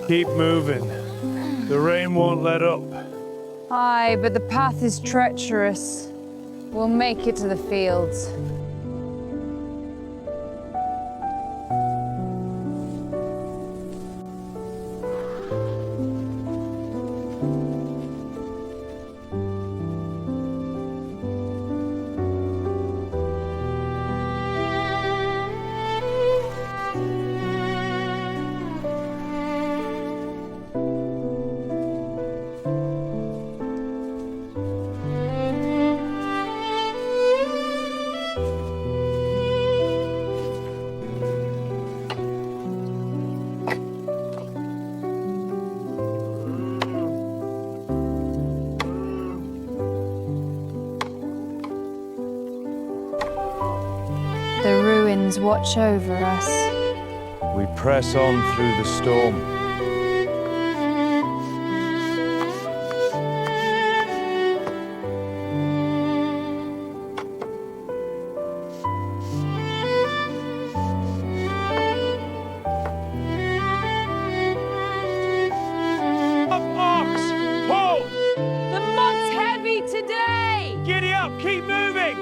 Keep moving. The rain won't let up. Aye, but the path is treacherous. We'll make it to the fields. The ruins watch over us. We press on through the storm. Up, ox! Pull! The mud's heavy today! Giddy up, keep moving!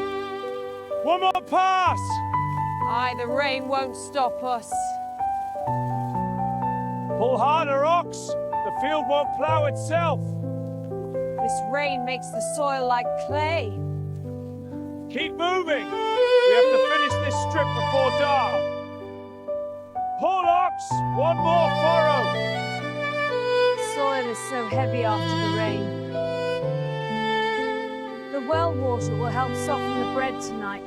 One more pass! Aye, the rain won't stop us. Pull harder, ox! The field won't plough itself! This rain makes the soil like clay. Keep moving! We have to finish this strip before dark. Pull, ox! One more furrow! The soil is so heavy after the rain. The well water will help soften the bread tonight.